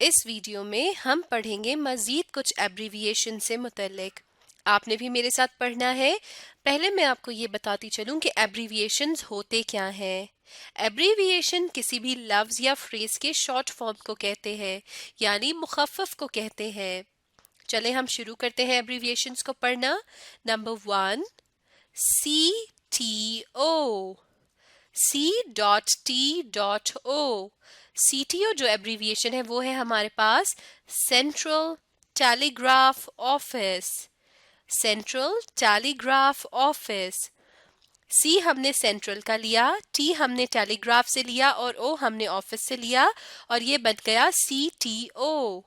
इस वीडियो में हम पढ़ेंगे मज़ीद कुछ एब्रीविएशन से मुतल्लिक। आपने भी मेरे साथ पढ़ना है। पहले मैं आपको ये बताती चलूं कि एब्रीविएशंस होते क्या हैं। एब्रीविएशन किसी भी लफ्ज़ या फ्रेज के शॉर्ट फॉर्म को कहते हैं, यानी मुखफ़्फ़ को कहते हैं। चले हम शुरू करते हैं एब्रीविएशंस को पढ़ना। Number 1, CTO। C.T.O। CTO जो एब्रीविएशन है वो है हमारे पास central telegraph office. Central telegraph office. C हमने सेंट्रल का लिया, T हमने टेलीग्राफ से लिया और O हमने ऑफिस से लिया और ये बन गया CTO।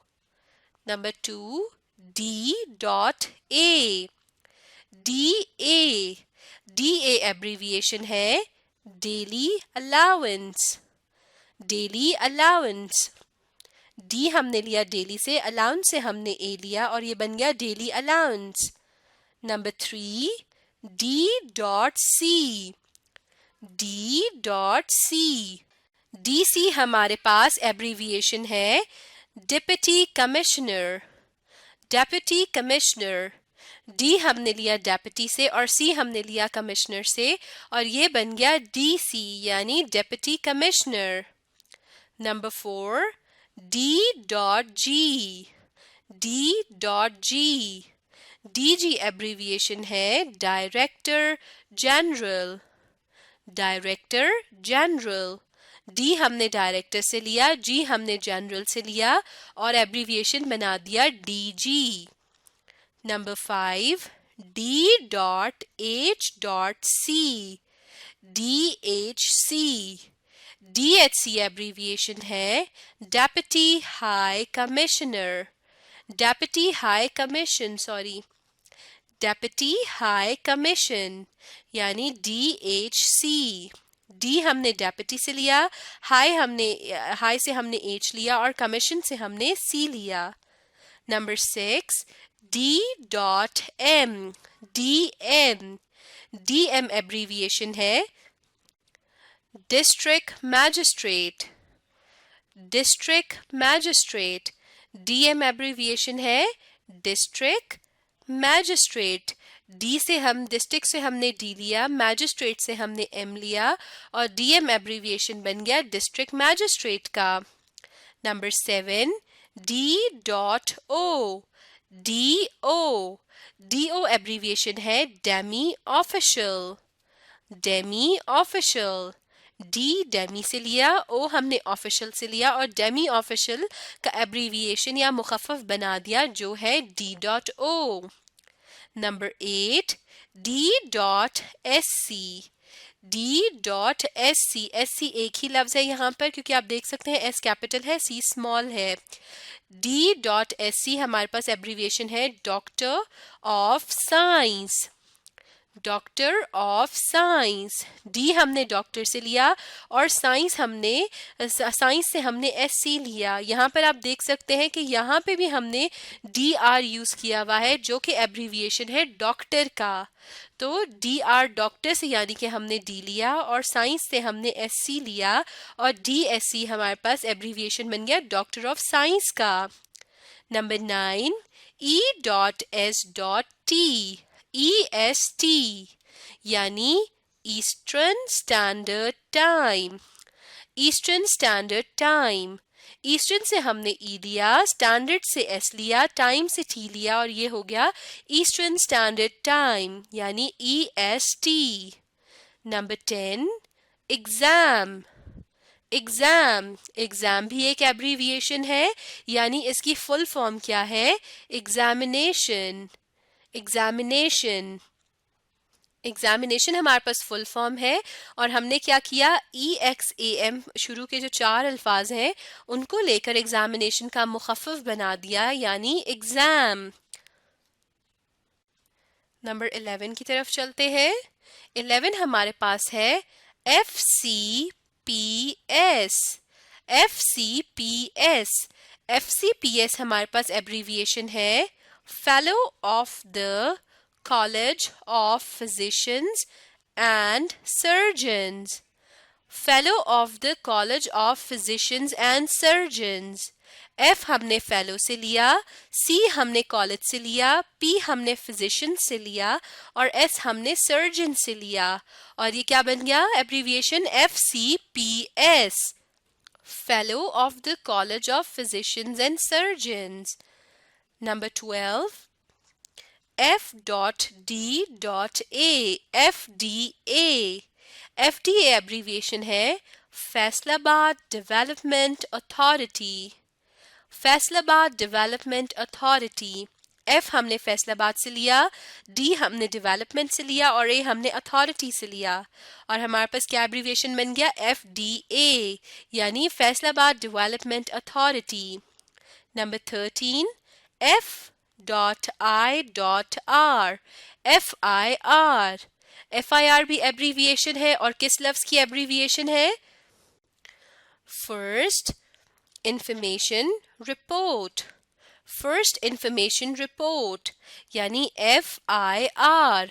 Number 2, D.A। DA abbreviation है daily allowance. Daily allowance. D हमने लिया डेली से, अलाउंस से हमने ए लिया और ये बन गया daily allowance. Number 3, D.C। D.C। DC हमारे पास एब्रीविएशन है deputy commissioner. Deputy commissioner. D हमने लिया डेप्यूटी से और सी हमने लिया कमिश्नर से और ये बन गया डीसी यानी deputy commissioner. Number 4, D.G। D.G। DG abbreviation है director general. Director general. D हमने डायरेक्टर से लिया, जी हमने जनरल से लिया और एब्रीविएशन बना दिया DG। Number 5, D.H.C। DHC। DHC abbreviation है deputy high commissioner. Deputy high commission deputy high commission यानी DHC। डी हमने डेप्यूटी से लिया, हाई से हमने H लिया और कमीशन से हमने C लिया। Number 6, D.M। DM। DM abbreviation है district magistrate. District magistrate. DM abbreviation है डिस्ट्रिक्ट मैजिस्ट्रेट। डी से हम डिस्ट्रिक्ट से हमने D लिया, मैजिस्ट्रेट से हमने M लिया और DM एब्रीविएशन बन गया डिस्ट्रिक्ट मैजिस्ट्रेट का। Number 7, D.O। DO। DO abbreviation है demi official. Demi official. D demi से लिया, ओ हमने ऑफिशियल से लिया और डेमी ऑफिशियल का एब्रीविएशन या मुखफ़्फ़ बना दिया जो है D.O। Number 8, D.SC। D.SC। SC एक ही लफ्ज है यहाँ पर क्योंकि आप देख सकते हैं S कैपिटल है, C स्मॉल है। D.SC हमारे पास एब्रीविएशन है doctor of science. Doctor of science. D हमने डॉक्टर से लिया और साइंस से हमने SC लिया। यहाँ पर आप देख सकते हैं कि यहाँ पे भी हमने DR यूज किया हुआ है जो कि एब्रीविएशन है डॉक्टर का। तो DR डॉक्टर से यानी कि हमने D लिया और साइंस से हमने SC लिया और DSC हमारे पास एब्रीविएशन बन गया डॉक्टर ऑफ साइंस का। Number 9, E.S.T। EST यानी eastern standard time. Eastern standard time. Eastern से हमने E लिया, स्टैंडर्ड से S लिया, टाइम से T लिया और ये हो गया ईस्टर्न स्टैंडर्ड टाइम यानी EST। Number 10, exam. Exam. Exam भी एक एब्रीविएशन है यानी इसकी फुल फॉर्म क्या है एग्जामिनेशन। एग्जामिनेशन। एग्जामिनेशन हमारे पास फुल फॉर्म है और हमने क्या किया EXAM शुरू के जो 4 अल्फाज हैं उनको लेकर एग्जामिनेशन का मुखफ़्फ़ बना दिया यानी एग्जाम। नंबर 11 की तरफ चलते हैं। 11 हमारे पास है FCPS। FCPS। FCPS हमारे पास एब्रीविएशन है Fellow of the College of Physicians and Surgeons। Fellow of the College of Physicians and Surgeons। F हमने फेलो से लिया, C हमने कॉलेज से लिया, P हमने फिजिशियन से लिया और S हमने सर्जन से लिया और ये क्या बन गया abbreviation FCPS, fellow of the college of physicians and surgeons. Number 12 F.D.A, FDA, FDA abbreviation है Faisalabad development authority, Faisalabad development authority. F हमने फैसलाबाद से लिया, D हमने डेवलपमेंट से लिया और A हमने अथॉरिटी से लिया और हमारे पास क्या एब्रीविएशन बन गया FDA यानी Faisalabad development authority. Number 13 F.I.R, FIR, FIR भी एब्रीविएशन है और किस लफ्ज की एब्रीविएशन है first information report, first information report यानी FIR।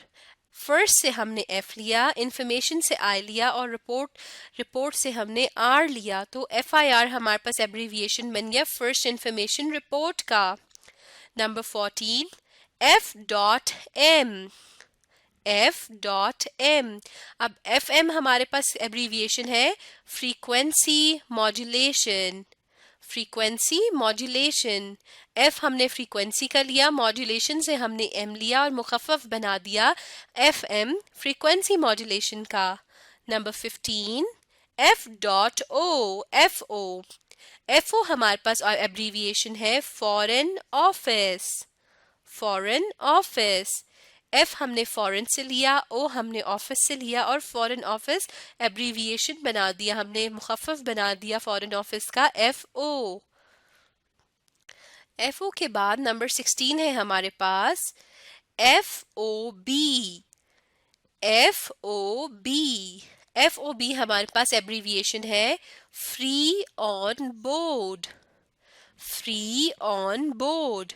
फर्स्ट से हमने F लिया, इंफॉर्मेशन से I लिया और रिपोर्ट से हमने R लिया तो FIR हमारे पास एब्रीविएशन बन गया फर्स्ट इंफॉर्मेशन रिपोर्ट का। Number 14 F.M, F.M। अब FM हमारे पास एब्रीविएशन है frequency modulation, frequency modulation. F हमने फ्रीक्वेंसी का लिया, मॉड्यूलेशन से हमने M लिया और मुखफ़फ़ बना दिया FM फ्रीक्वेंसी मॉड्यूलेशन का। नंबर 15 F.O, FO, FO हमारे पास एब्रीविएशन है foreign office, foreign office. F हमने फॉरेन से लिया, O हमने ऑफिस से लिया और फॉरेन ऑफिस एब्रीविएशन बना दिया, हमने मुखफ़फ़ बना दिया फॉरेन ऑफिस का FO। FO के बाद नंबर 16 है हमारे पास FOB, FOB, FOB हमारे पास एब्रीविएशन है free on board, free on board.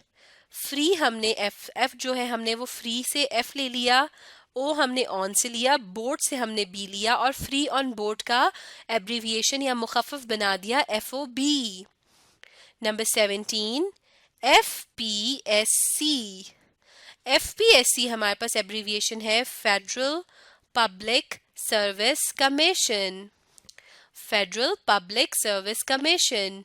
Free हमने F जो है हमने वो फ्री से F ले लिया, O हमने ऑन से लिया, बोर्ड से हमने B लिया और फ्री ऑन बोर्ड का एब्रीविएशन या मुखफ़फ़ बना दिया FOB। नंबर 17 FPSC, FPSC हमारे पास एब्रीविएशन है federal public service commission, federal public service commission.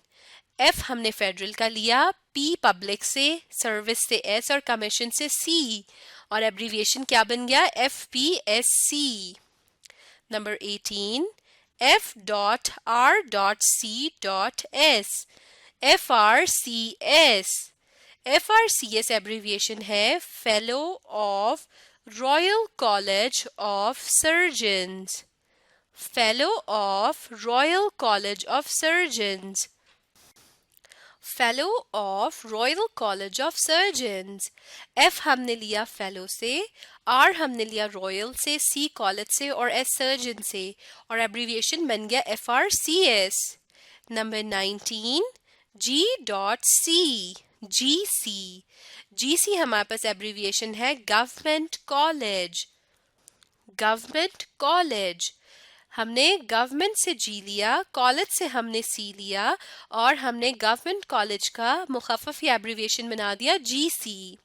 F हमने फेडरल का लिया, P पब्लिक से, सर्विस से S और कमीशन से C और एब्रीविएशन क्या बन गया FPSC। Number 18 F.R.C.S, FRCS, FRCS abbreviation है fellow of royal college of surgeons, fellow of royal college of surgeons, fellow of royal college of surgeons. F हमने लिया फेलो से, R हमने लिया रॉयल से, C कॉलेज से और S सर्जन से और एब्रीविएशन बन गया FRCS। Number 19 G.C, GC, GC हमारे पास एब्रीविएशन है गवर्नमेंट कॉलेज, गवर्नमेंट कॉलेज। हमने गवर्नमेंट से G लिया, कॉलेज से हमने C लिया और हमने गवर्नमेंट कॉलेज का मुखफ़फ़ या एब्रीविएशन बना दिया GC।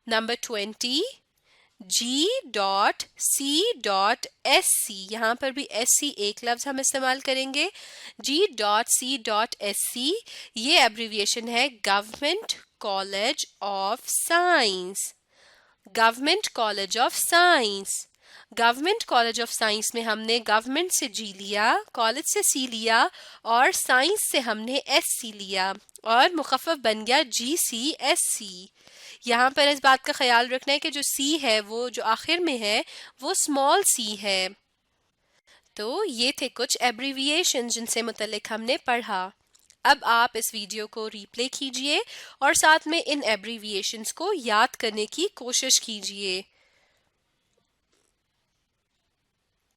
नंबर 20 G.C.SC, यहाँ पर भी SC एक लफ्ज़ हम इस्तेमाल करेंगे। G.C.SC ये एब्रीविएशन है government college of science, government college of science. Government college of science में हमने गवर्नमेंट से G लिया, कॉलेज से C लिया और साइंस से हमने SC लिया और मुखफ़फ़ बन गया GCSC। यहाँ पर इस बात का ख्याल रखना है कि जो C है वो जो आखिर में है वो स्मॉल c है। तो ये थे कुछ एब्रीविएशन जिनसे मुतल्लिक हमने पढ़ा। अब आप इस वीडियो को रीप्ले कीजिए और साथ में इन एब्रीविएशंस को याद करने की कोशिश कीजिए।